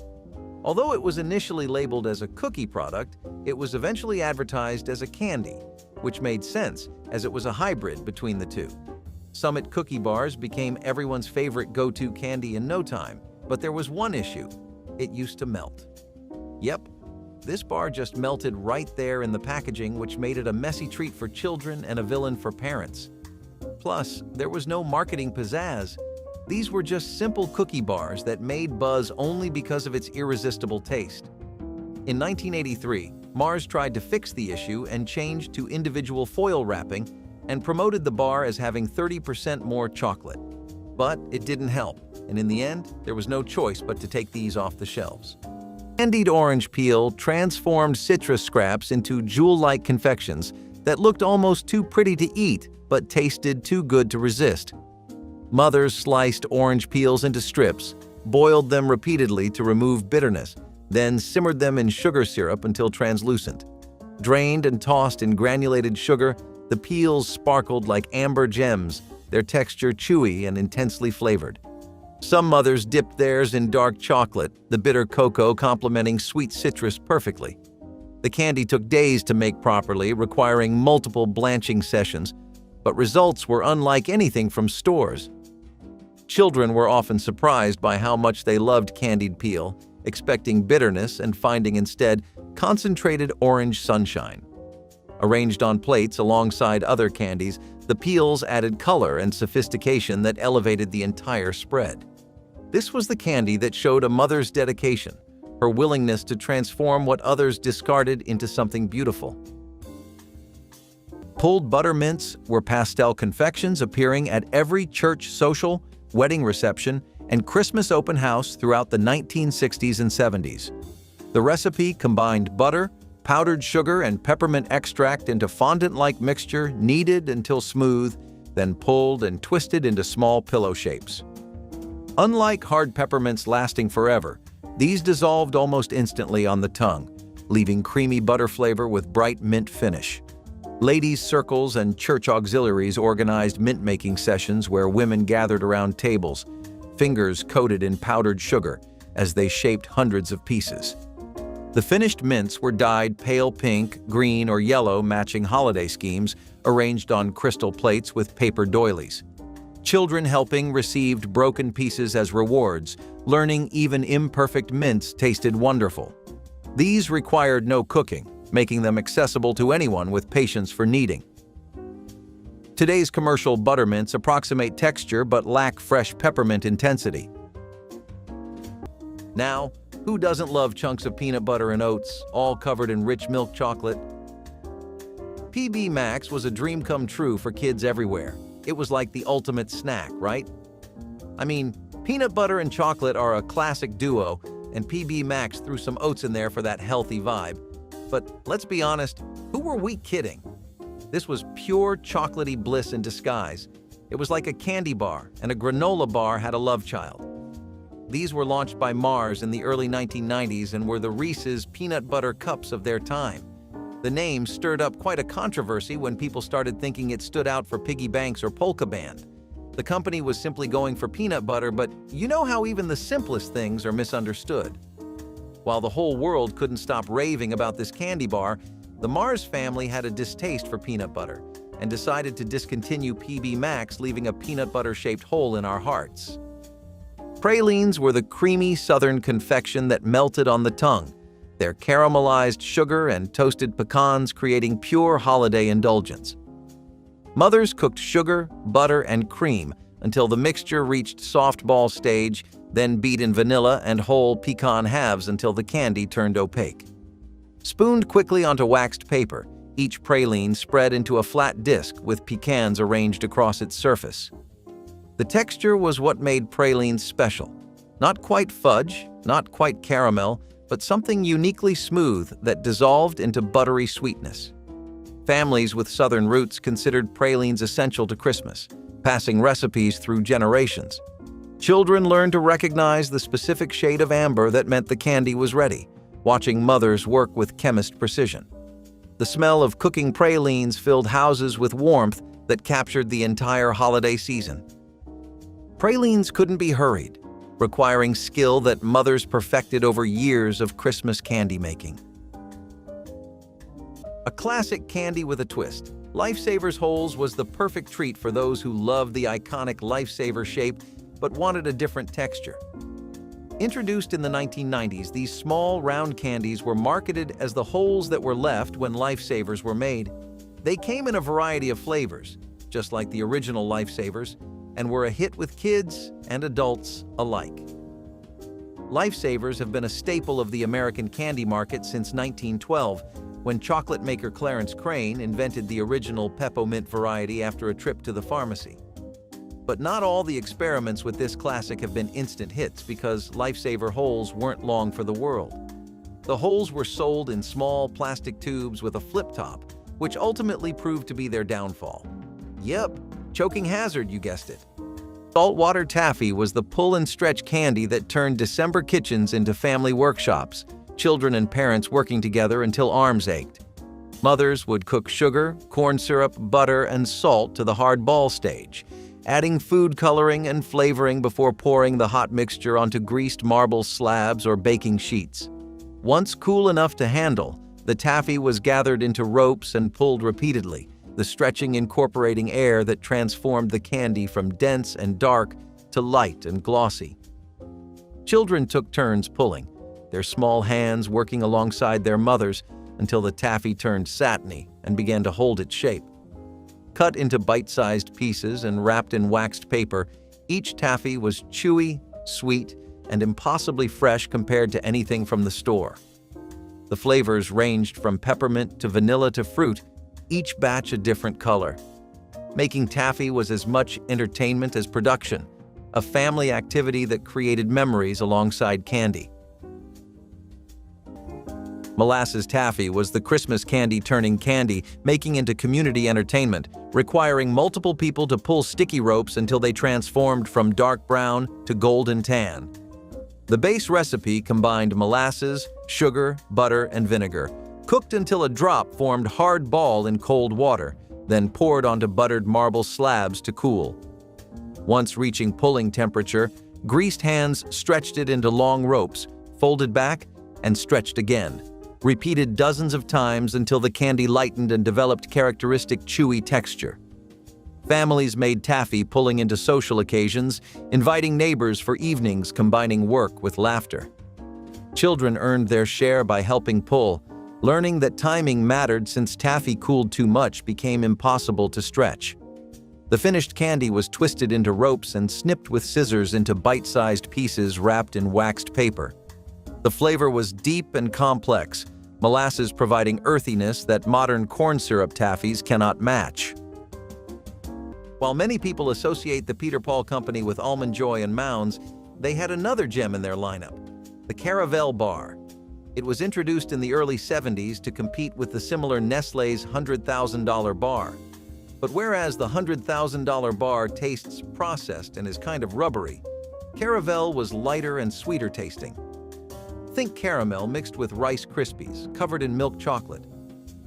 Although it was initially labeled as a cookie product, it was eventually advertised as a candy, which made sense as it was a hybrid between the two. Summit cookie bars became everyone's favorite go-to candy in no time, but there was one issue: it used to melt. Yep, this bar just melted right there in the packaging, which made it a messy treat for children and a villain for parents. Plus, there was no marketing pizzazz. These were just simple cookie bars that made buzz only because of its irresistible taste. In 1983, Mars tried to fix the issue and changed to individual foil wrapping and promoted the bar as having 30% more chocolate. But it didn't help, and in the end, there was no choice but to take these off the shelves. Candied orange peel transformed citrus scraps into jewel-like confections that looked almost too pretty to eat but tasted too good to resist. Mothers sliced orange peels into strips, boiled them repeatedly to remove bitterness, then simmered them in sugar syrup until translucent. Drained and tossed in granulated sugar, the peels sparkled like amber gems, their texture chewy and intensely flavored. Some mothers dipped theirs in dark chocolate, the bitter cocoa complementing sweet citrus perfectly. The candy took days to make properly, requiring multiple blanching sessions, but results were unlike anything from stores. Children were often surprised by how much they loved candied peel, expecting bitterness and finding instead concentrated orange sunshine. Arranged on plates alongside other candies, the peels added color and sophistication that elevated the entire spread. This was the candy that showed a mother's dedication, her willingness to transform what others discarded into something beautiful. Pulled butter mints were pastel confections appearing at every church social, wedding reception, and Christmas open house throughout the 1960s and 70s. The recipe combined butter, powdered sugar and peppermint extract into fondant-like mixture, kneaded until smooth, then pulled and twisted into small pillow shapes. Unlike hard peppermints lasting forever, these dissolved almost instantly on the tongue, leaving creamy butter flavor with bright mint finish. Ladies' circles and church auxiliaries organized mint-making sessions where women gathered around tables, fingers coated in powdered sugar, as they shaped hundreds of pieces. The finished mints were dyed pale pink, green, or yellow, matching holiday schemes, arranged on crystal plates with paper doilies. Children helping received broken pieces as rewards, learning even imperfect mints tasted wonderful. These required no cooking, making them accessible to anyone with patience for kneading. Today's commercial buttermints approximate texture but lack fresh peppermint intensity. Now, who doesn't love chunks of peanut butter and oats, all covered in rich milk chocolate? PB Max was a dream come true for kids everywhere. It was like the ultimate snack, right? I mean, peanut butter and chocolate are a classic duo, and PB Max threw some oats in there for that healthy vibe. But let's be honest, who were we kidding? This was pure chocolatey bliss in disguise. It was like a candy bar, and a granola bar had a love child. These were launched by Mars in the early 1990s and were the Reese's peanut butter cups of their time. The name stirred up quite a controversy when people started thinking it stood out for piggy banks or polka band. The company was simply going for peanut butter, but you know how even the simplest things are misunderstood. While the whole world couldn't stop raving about this candy bar, the Mars family had a distaste for peanut butter and decided to discontinue PB Max, leaving a peanut butter-shaped hole in our hearts. Pralines were the creamy southern confection that melted on the tongue, their caramelized sugar and toasted pecans creating pure holiday indulgence. Mothers cooked sugar, butter, and cream until the mixture reached soft ball stage, then beat in vanilla and whole pecan halves until the candy turned opaque. Spooned quickly onto waxed paper, each praline spread into a flat disc with pecans arranged across its surface. The texture was what made pralines special. Not quite fudge, not quite caramel, but something uniquely smooth that dissolved into buttery sweetness. Families with southern roots considered pralines essential to Christmas, passing recipes through generations. Children learned to recognize the specific shade of amber that meant the candy was ready, watching mothers work with chemist precision. The smell of cooking pralines filled houses with warmth that captured the entire holiday season. Pralines couldn't be hurried, requiring skill that mothers perfected over years of Christmas candy making. A classic candy with a twist, Lifesavers Holes was the perfect treat for those who loved the iconic Lifesaver shape but wanted a different texture. Introduced in the 1990s, these small, round candies were marketed as the holes that were left when Lifesavers were made. They came in a variety of flavors, just like the original Lifesavers, and were a hit with kids and adults alike. Lifesavers have been a staple of the American candy market since 1912, when chocolate maker Clarence Crane invented the original peppermint variety after a trip to the pharmacy. But not all the experiments with this classic have been instant hits because Lifesaver holes weren't long for the world. The holes were sold in small plastic tubes with a flip top, which ultimately proved to be their downfall. Yep, choking hazard, you guessed it. Saltwater taffy was the pull and stretch candy that turned December kitchens into family workshops, children and parents working together until arms ached. Mothers would cook sugar, corn syrup, butter, and salt to the hard ball stage, adding food coloring and flavoring before pouring the hot mixture onto greased marble slabs or baking sheets. Once cool enough to handle, the taffy was gathered into ropes and pulled repeatedly, the stretching incorporating air that transformed the candy from dense and dark to light and glossy. Children took turns pulling, their small hands working alongside their mothers until the taffy turned satiny and began to hold its shape. Cut into bite-sized pieces and wrapped in waxed paper, each taffy was chewy, sweet, and impossibly fresh compared to anything from the store. The flavors ranged from peppermint to vanilla to fruit, each batch a different color. Making taffy was as much entertainment as production, a family activity that created memories alongside candy. Molasses taffy was the Christmas candy turning candy, making into community entertainment, requiring multiple people to pull sticky ropes until they transformed from dark brown to golden tan. The base recipe combined molasses, sugar, butter, and vinegar, cooked until a drop formed hard ball in cold water, then poured onto buttered marble slabs to cool. Once reaching pulling temperature, greased hands stretched it into long ropes, folded back, and stretched again, repeated dozens of times until the candy lightened and developed characteristic chewy texture. Families made taffy pulling into social occasions, inviting neighbors for evenings combining work with laughter. Children earned their share by helping pull, learning that timing mattered since taffy cooled too much became impossible to stretch. The finished candy was twisted into ropes and snipped with scissors into bite-sized pieces wrapped in waxed paper. The flavor was deep and complex, molasses providing earthiness that modern corn syrup taffies cannot match. While many people associate the Peter Paul Company with Almond Joy and Mounds, they had another gem in their lineup, the Caravelle bar. It was introduced in the early 70s to compete with the similar Nestlé's $100,000 bar. But whereas the $100,000 bar tastes processed and is kind of rubbery, Caravelle was lighter and sweeter tasting. Think caramel mixed with Rice Krispies, covered in milk chocolate.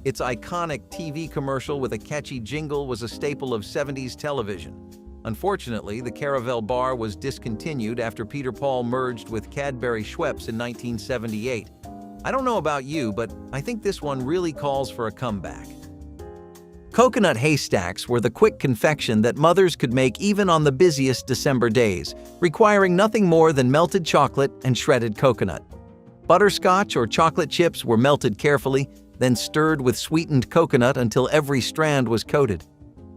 Its iconic TV commercial with a catchy jingle was a staple of 70s television. Unfortunately, the Caravelle bar was discontinued after Peter Paul merged with Cadbury Schweppes in 1978. I don't know about you, but I think this one really calls for a comeback. Coconut haystacks were the quick confection that mothers could make even on the busiest December days, requiring nothing more than melted chocolate and shredded coconut. Butterscotch or chocolate chips were melted carefully, then stirred with sweetened coconut until every strand was coated.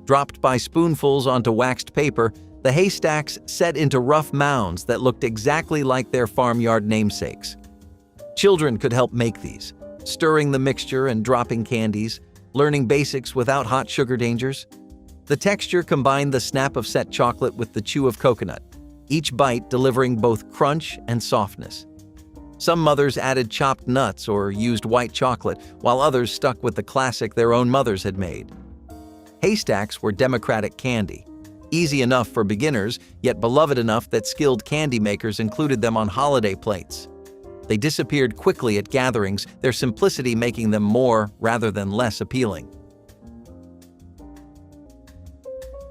Dropped by spoonfuls onto waxed paper, the haystacks set into rough mounds that looked exactly like their farmyard namesakes. Children could help make these, stirring the mixture and dropping candies, learning basics without hot sugar dangers. The texture combined the snap of set chocolate with the chew of coconut, each bite delivering both crunch and softness. Some mothers added chopped nuts or used white chocolate, while others stuck with the classic their own mothers had made. Haystacks were democratic candy, easy enough for beginners, yet beloved enough that skilled candy makers included them on holiday plates. They disappeared quickly at gatherings, their simplicity making them more rather than less appealing.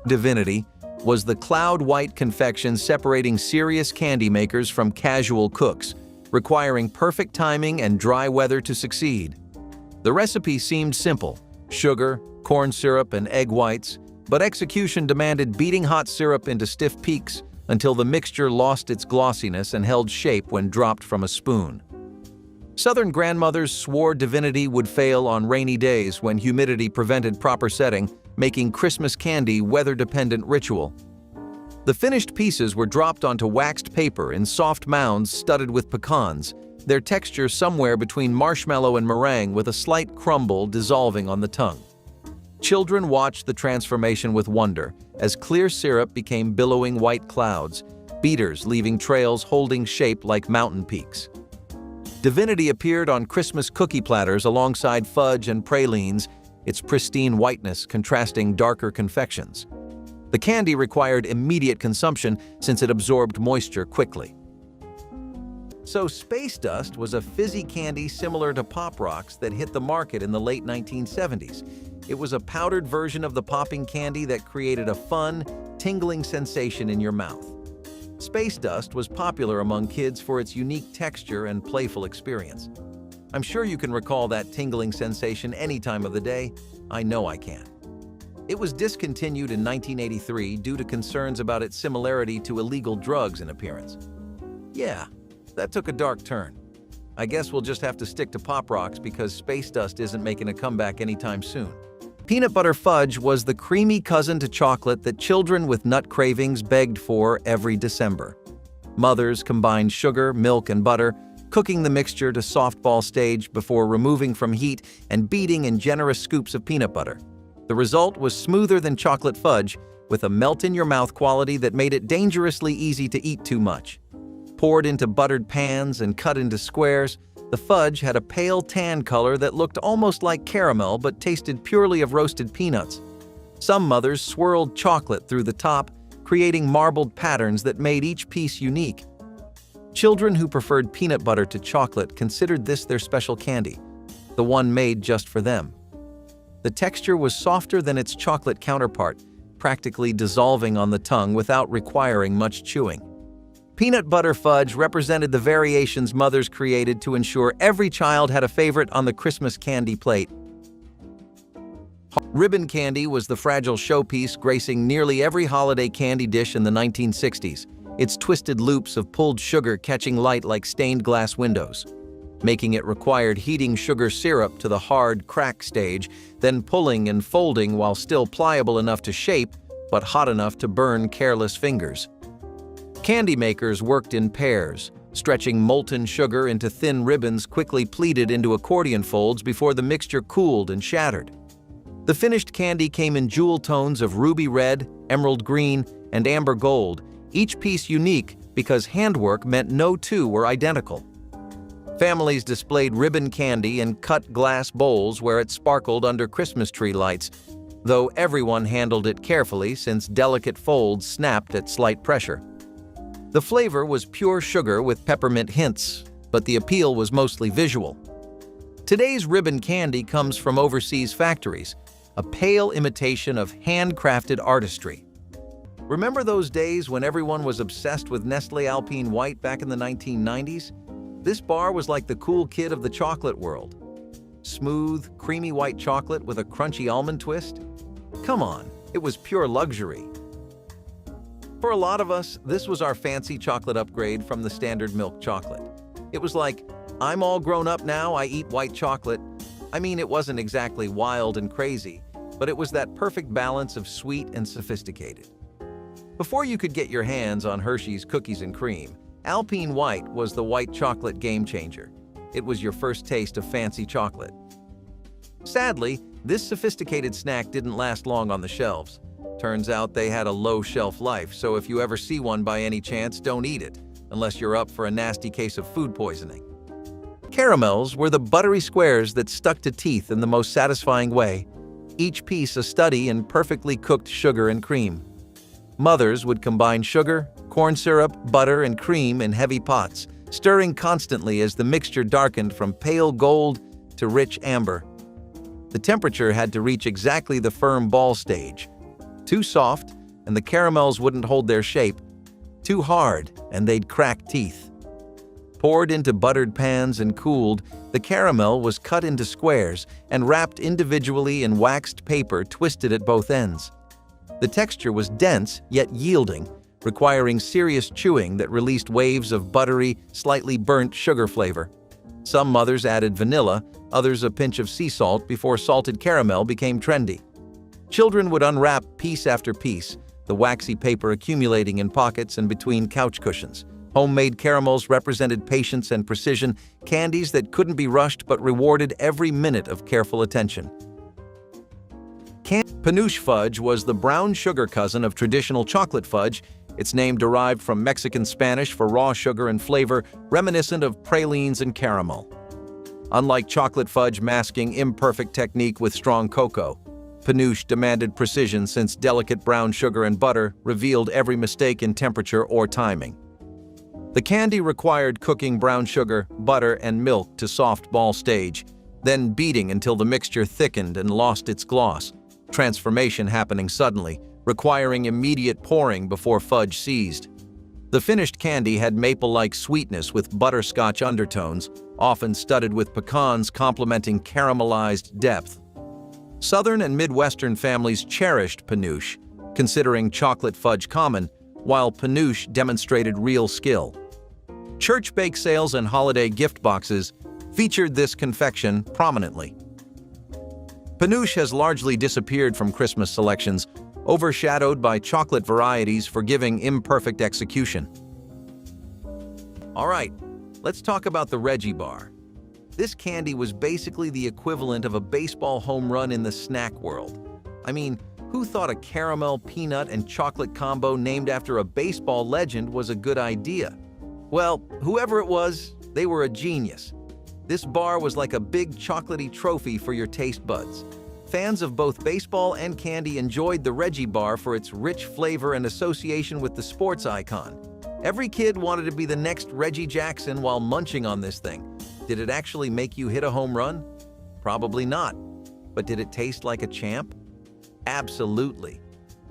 Divinity was the cloud-white confection separating serious candy makers from casual cooks, requiring perfect timing and dry weather to succeed. The recipe seemed simple: sugar, corn syrup, and egg whites, but execution demanded beating hot syrup into stiff peaks until the mixture lost its glossiness and held shape when dropped from a spoon. Southern grandmothers swore Divinity would fail on rainy days when humidity prevented proper setting, making Christmas candy weather-dependent ritual. The finished pieces were dropped onto waxed paper in soft mounds studded with pecans, their texture somewhere between marshmallow and meringue with a slight crumble dissolving on the tongue. Children watched the transformation with wonder as clear syrup became billowing white clouds, beaters leaving trails holding shape like mountain peaks. Divinity appeared on Christmas cookie platters alongside fudge and pralines, its pristine whiteness contrasting darker confections. The candy required immediate consumption since it absorbed moisture quickly. So Space Dust was a fizzy candy similar to Pop Rocks that hit the market in the late 1970s. It was a powdered version of the popping candy that created a fun, tingling sensation in your mouth. Space Dust was popular among kids for its unique texture and playful experience. I'm sure you can recall that tingling sensation any time of the day. I know I can. It was discontinued in 1983 due to concerns about its similarity to illegal drugs in appearance. Yeah, that took a dark turn. I guess we'll just have to stick to Pop Rocks because Space Dust isn't making a comeback anytime soon. Peanut butter fudge was the creamy cousin to chocolate that children with nut cravings begged for every December. Mothers combined sugar, milk, and butter, cooking the mixture to softball stage before removing from heat and beating in generous scoops of peanut butter. The result was smoother than chocolate fudge, with a melt-in-your-mouth quality that made it dangerously easy to eat too much. Poured into buttered pans and cut into squares, The fudge had a pale tan color that looked almost like caramel but tasted purely of roasted peanuts. Some mothers swirled chocolate through the top, creating marbled patterns that made each piece unique. Children who preferred peanut butter to chocolate considered this their special candy, the one made just for them. The texture was softer than its chocolate counterpart, practically dissolving on the tongue without requiring much chewing. Peanut butter fudge represented the variations mothers created to ensure every child had a favorite on the Christmas candy plate. Ribbon candy was the fragile showpiece gracing nearly every holiday candy dish in the 1960s, its twisted loops of pulled sugar catching light like stained glass windows. Making it required heating sugar syrup to the hard crack stage, then pulling and folding while still pliable enough to shape, but hot enough to burn careless fingers. Candy makers worked in pairs, stretching molten sugar into thin ribbons quickly pleated into accordion folds before the mixture cooled and shattered. The finished candy came in jewel tones of ruby red, emerald green, and amber gold, each piece unique because handwork meant no two were identical. Families displayed ribbon candy in cut glass bowls where it sparkled under Christmas tree lights, though everyone handled it carefully since delicate folds snapped at slight pressure. The flavor was pure sugar with peppermint hints, but the appeal was mostly visual. Today's ribbon candy comes from overseas factories, a pale imitation of handcrafted artistry. Remember those days when everyone was obsessed with Nestlé Alpine White back in the 1990s? This bar was like the cool kid of the chocolate world. Smooth, creamy white chocolate with a crunchy almond twist? Come on, it was pure luxury. For a lot of us, this was our fancy chocolate upgrade from the standard milk chocolate. It was like, I'm all grown up now, I eat white chocolate. I mean, it wasn't exactly wild and crazy, but it was that perfect balance of sweet and sophisticated. Before you could get your hands on Hershey's cookies and cream, Alpine White was the white chocolate game changer. It was your first taste of fancy chocolate. Sadly, this sophisticated snack didn't last long on the shelves. Turns out they had a low shelf life, so if you ever see one by any chance, don't eat it, unless you're up for a nasty case of food poisoning. Caramels were the buttery squares that stuck to teeth in the most satisfying way, each piece a study in perfectly cooked sugar and cream. Mothers would combine sugar, corn syrup, butter, and cream in heavy pots, stirring constantly as the mixture darkened from pale gold to rich amber. The temperature had to reach exactly the firm ball stage. Too soft, and the caramels wouldn't hold their shape. Too hard, and they'd crack teeth. Poured into buttered pans and cooled, the caramel was cut into squares and wrapped individually in waxed paper twisted at both ends. The texture was dense yet yielding, requiring serious chewing that released waves of buttery, slightly burnt sugar flavor. Some mothers added vanilla, others a pinch of sea salt before salted caramel became trendy. Children would unwrap piece after piece, the waxy paper accumulating in pockets and between couch cushions. Homemade caramels represented patience and precision, candies that couldn't be rushed but rewarded every minute of careful attention. Penuche fudge was the brown sugar cousin of traditional chocolate fudge, its name derived from Mexican Spanish for raw sugar and flavor reminiscent of pralines and caramel. Unlike chocolate fudge masking imperfect technique with strong cocoa, Penuche demanded precision since delicate brown sugar and butter revealed every mistake in temperature or timing. The candy required cooking brown sugar, butter, and milk to soft ball stage, then beating until the mixture thickened and lost its gloss, transformation happening suddenly, requiring immediate pouring before fudge seized. The finished candy had maple-like sweetness with butterscotch undertones, often studded with pecans complementing caramelized depth. Southern and Midwestern families cherished Penuche, considering chocolate fudge common, while Penuche demonstrated real skill. Church bake sales and holiday gift boxes featured this confection prominently. Penuche has largely disappeared from Christmas selections, overshadowed by chocolate varieties forgiving imperfect execution. All right, let's talk about the Reggie bar. This candy was basically the equivalent of a baseball home run in the snack world. I mean, who thought a caramel, peanut, and chocolate combo named after a baseball legend was a good idea? Well, whoever it was, they were a genius. This bar was like a big chocolatey trophy for your taste buds. Fans of both baseball and candy enjoyed the Reggie bar for its rich flavor and association with the sports icon. Every kid wanted to be the next Reggie Jackson while munching on this thing. Did it actually make you hit a home run? Probably not. But did it taste like a champ? Absolutely.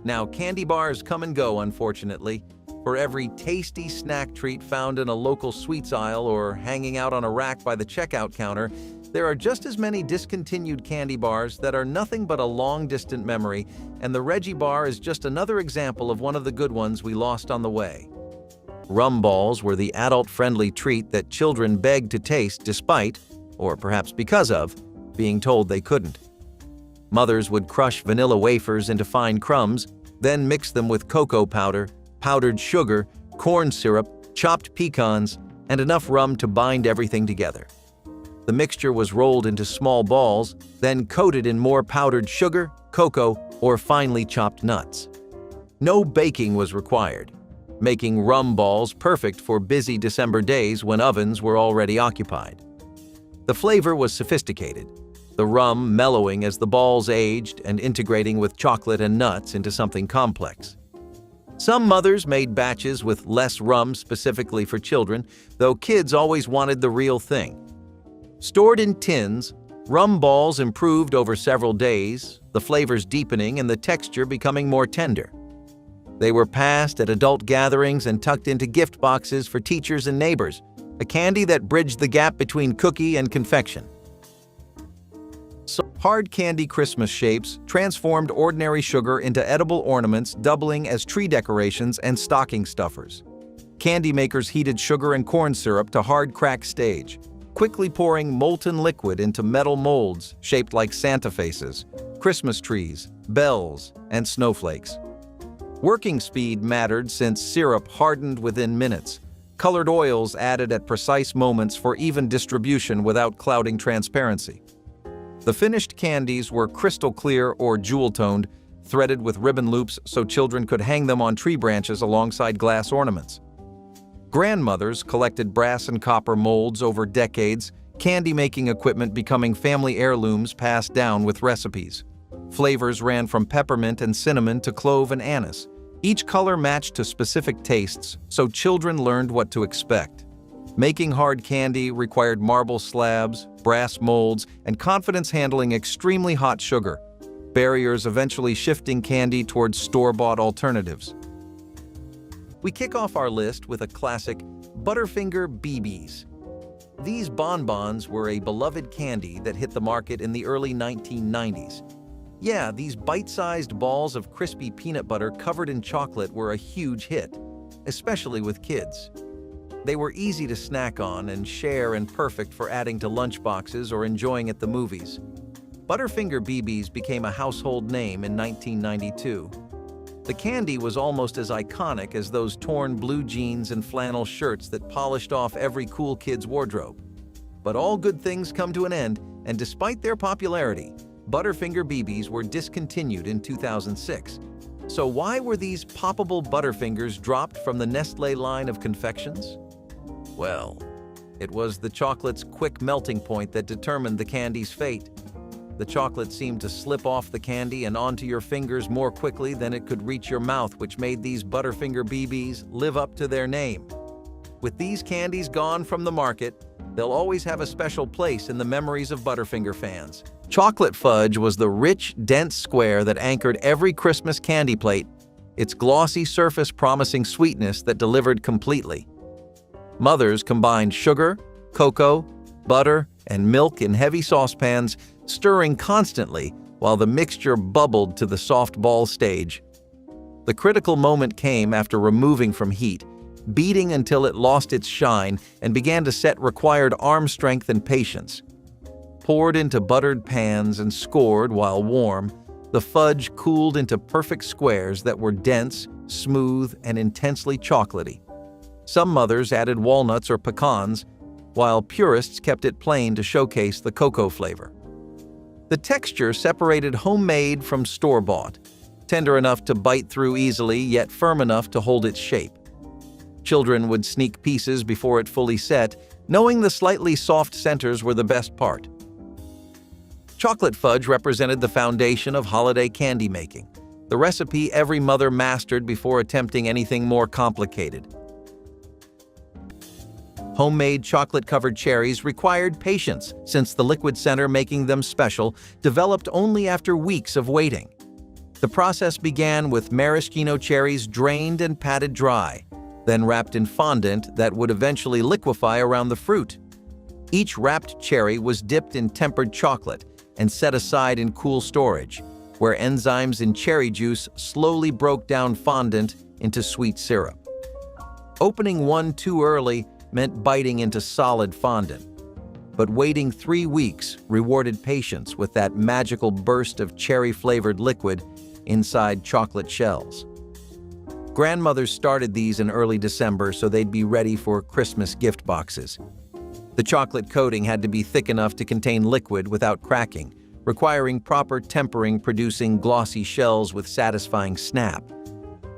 Now, candy bars come and go, unfortunately. For every tasty snack treat found in a local sweets aisle or hanging out on a rack by the checkout counter, there are just as many discontinued candy bars that are nothing but a long-distant memory, and the Reggie bar is just another example of one of the good ones we lost on the way. Rum balls were the adult-friendly treat that children begged to taste despite, or perhaps because of, being told they couldn't. Mothers would crush vanilla wafers into fine crumbs, then mix them with cocoa powder, powdered sugar, corn syrup, chopped pecans, and enough rum to bind everything together. The mixture was rolled into small balls, then coated in more powdered sugar, cocoa, or finely chopped nuts. No baking was required, making rum balls perfect for busy December days when ovens were already occupied. The flavor was sophisticated, the rum mellowing as the balls aged and integrating with chocolate and nuts into something complex. Some mothers made batches with less rum specifically for children, though kids always wanted the real thing. Stored in tins, rum balls improved over several days, the flavors deepening and the texture becoming more tender. They were passed at adult gatherings and tucked into gift boxes for teachers and neighbors, a candy that bridged the gap between cookie and confection. So hard candy Christmas shapes transformed ordinary sugar into edible ornaments, doubling as tree decorations and stocking stuffers. Candy makers heated sugar and corn syrup to hard crack stage, quickly pouring molten liquid into metal molds shaped like Santa faces, Christmas trees, bells, and snowflakes. Working speed mattered since syrup hardened within minutes, colored oils added at precise moments for even distribution without clouding transparency. The finished candies were crystal clear or jewel-toned, threaded with ribbon loops so children could hang them on tree branches alongside glass ornaments. Grandmothers collected brass and copper molds over decades, candy-making equipment becoming family heirlooms passed down with recipes. Flavors ran from peppermint and cinnamon to clove and anise. Each color matched to specific tastes, so children learned what to expect. Making hard candy required marble slabs, brass molds, and confidence handling extremely hot sugar, barriers eventually shifting candy towards store-bought alternatives. We kick off our list with a classic Butterfinger BBs. These bonbons were a beloved candy that hit the market in the early 1990s. Yeah, these bite-sized balls of crispy peanut butter covered in chocolate were a huge hit, especially with kids. They were easy to snack on and share and perfect for adding to lunchboxes or enjoying at the movies. Butterfinger BBs became a household name in 1992. The candy was almost as iconic as those torn blue jeans and flannel shirts that polished off every cool kid's wardrobe. But all good things come to an end, and despite their popularity, Butterfinger BBs were discontinued in 2006. So why were these poppable Butterfingers dropped from the Nestlé line of confections? Well, it was the chocolate's quick melting point that determined the candy's fate. The chocolate seemed to slip off the candy and onto your fingers more quickly than it could reach your mouth, which made these Butterfinger BBs live up to their name. With these candies gone from the market, they'll always have a special place in the memories of Butterfinger fans. Chocolate fudge was the rich, dense square that anchored every Christmas candy plate, its glossy surface promising sweetness that delivered completely. Mothers combined sugar, cocoa, butter, and milk in heavy saucepans, stirring constantly while the mixture bubbled to the soft ball stage. The critical moment came after removing from heat, beating until it lost its shine and began to set required arm strength and patience. Poured into buttered pans and scored while warm, the fudge cooled into perfect squares that were dense, smooth, and intensely chocolatey. Some mothers added walnuts or pecans, while purists kept it plain to showcase the cocoa flavor. The texture separated homemade from store-bought, tender enough to bite through easily yet firm enough to hold its shape. Children would sneak pieces before it fully set, knowing the slightly soft centers were the best part. Chocolate fudge represented the foundation of holiday candy making, the recipe every mother mastered before attempting anything more complicated. Homemade chocolate-covered cherries required patience, since the liquid center making them special developed only after weeks of waiting. The process began with maraschino cherries drained and patted dry, then wrapped in fondant that would eventually liquefy around the fruit. Each wrapped cherry was dipped in tempered chocolate and set aside in cool storage, where enzymes in cherry juice slowly broke down fondant into sweet syrup. Opening one too early meant biting into solid fondant, but waiting 3 weeks rewarded patience with that magical burst of cherry-flavored liquid inside chocolate shells. Grandmothers started these in early December so they'd be ready for Christmas gift boxes. The chocolate coating had to be thick enough to contain liquid without cracking, requiring proper tempering, producing glossy shells with satisfying snap.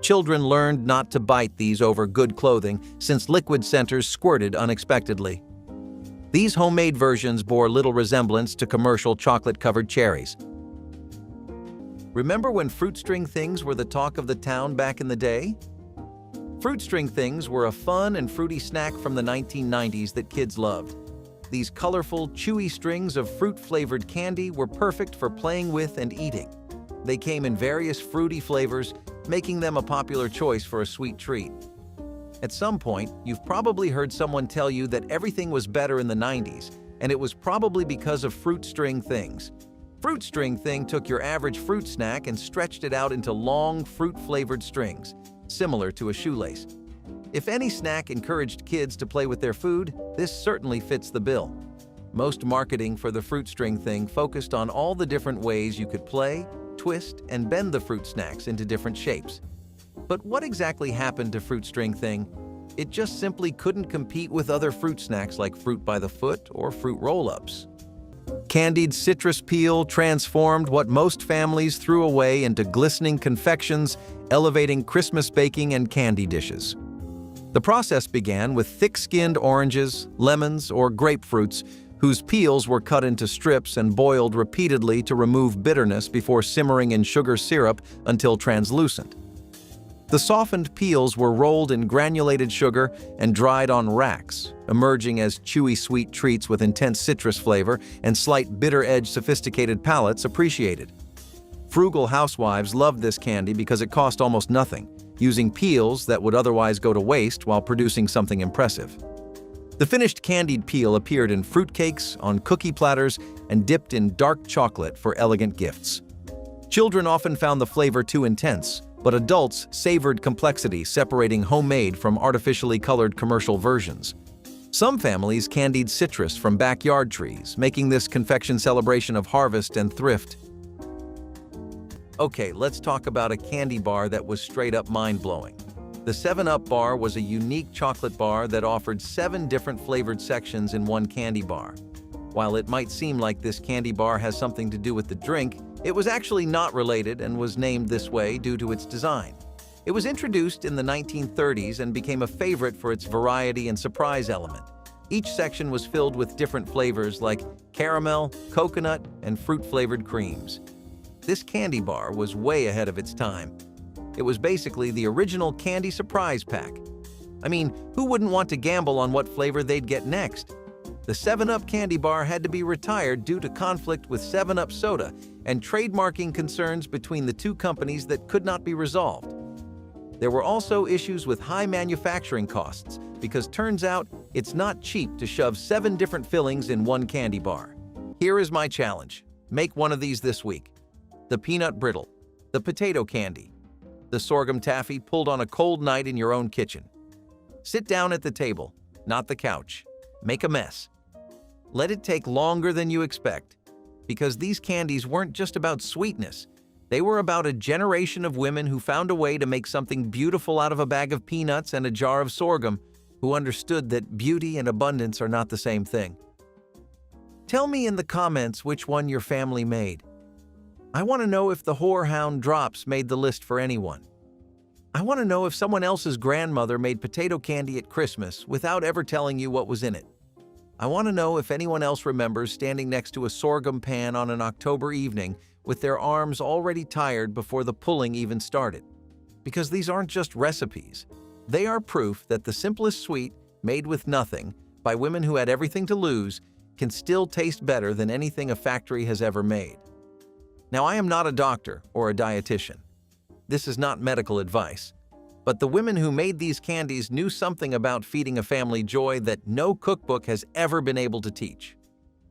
Children learned not to bite these over good clothing since liquid centers squirted unexpectedly. These homemade versions bore little resemblance to commercial chocolate-covered cherries. Remember when fruit string things were the talk of the town back in the day? Fruit string things were a fun and fruity snack from the 1990s that kids loved. These colorful, chewy strings of fruit-flavored candy were perfect for playing with and eating. They came in various fruity flavors, making them a popular choice for a sweet treat. At some point, you've probably heard someone tell you that everything was better in the 90s, and it was probably because of fruit string things. Fruit string thing took your average fruit snack and stretched it out into long, fruit-flavored strings, similar to a shoelace. If any snack encouraged kids to play with their food, this certainly fits the bill. Most marketing for the fruit string thing focused on all the different ways you could play, twist, and bend the fruit snacks into different shapes. But what exactly happened to fruit string thing? It just simply couldn't compete with other fruit snacks like fruit by the foot or fruit roll-ups. Candied citrus peel transformed what most families threw away into glistening confections, elevating Christmas baking and candy dishes. The process began with thick-skinned oranges, lemons, or grapefruits, whose peels were cut into strips and boiled repeatedly to remove bitterness before simmering in sugar syrup until translucent. The softened peels were rolled in granulated sugar and dried on racks, emerging as chewy sweet treats with intense citrus flavor and slight bitter edge sophisticated palates appreciated. Frugal housewives loved this candy because it cost almost nothing, using peels that would otherwise go to waste while producing something impressive. The finished candied peel appeared in fruitcakes, on cookie platters, and dipped in dark chocolate for elegant gifts. Children often found the flavor too intense, but adults savored complexity, separating homemade from artificially colored commercial versions. Some families candied citrus from backyard trees, making this confection celebration of harvest and thrift. Okay, let's talk about a candy bar that was straight up mind-blowing. The 7-Up bar was a unique chocolate bar that offered 7 different flavored sections in one candy bar. While it might seem like this candy bar has something to do with the drink, it was actually not related and was named this way due to its design. It was introduced in the 1930s and became a favorite for its variety and surprise element. Each section was filled with different flavors like caramel, coconut, and fruit-flavored creams. This candy bar was way ahead of its time. It was basically the original candy surprise pack. I mean, who wouldn't want to gamble on what flavor they'd get next? The 7-Up candy bar had to be retired due to conflict with 7-Up soda and trademarking concerns between the two companies that could not be resolved. There were also issues with high manufacturing costs because turns out it's not cheap to shove 7 different fillings in one candy bar. Here is my challenge. Make one of these this week. The peanut brittle, the potato candy, the sorghum taffy pulled on a cold night in your own kitchen. Sit down at the table, not the couch. Make a mess. Let it take longer than you expect, because these candies weren't just about sweetness. They were about a generation of women who found a way to make something beautiful out of a bag of peanuts and a jar of sorghum, who understood that beauty and abundance are not the same thing. Tell me in the comments which one your family made. I want to know if the Whorehound drops made the list for anyone. I want to know if someone else's grandmother made potato candy at Christmas without ever telling you what was in it. I want to know if anyone else remembers standing next to a sorghum pan on an October evening with their arms already tired before the pulling even started. Because these aren't just recipes. They are proof that the simplest sweet, made with nothing, by women who had everything to lose, can still taste better than anything a factory has ever made. Now, I am not a doctor or a dietitian. This is not medical advice. But the women who made these candies knew something about feeding a family joy that no cookbook has ever been able to teach.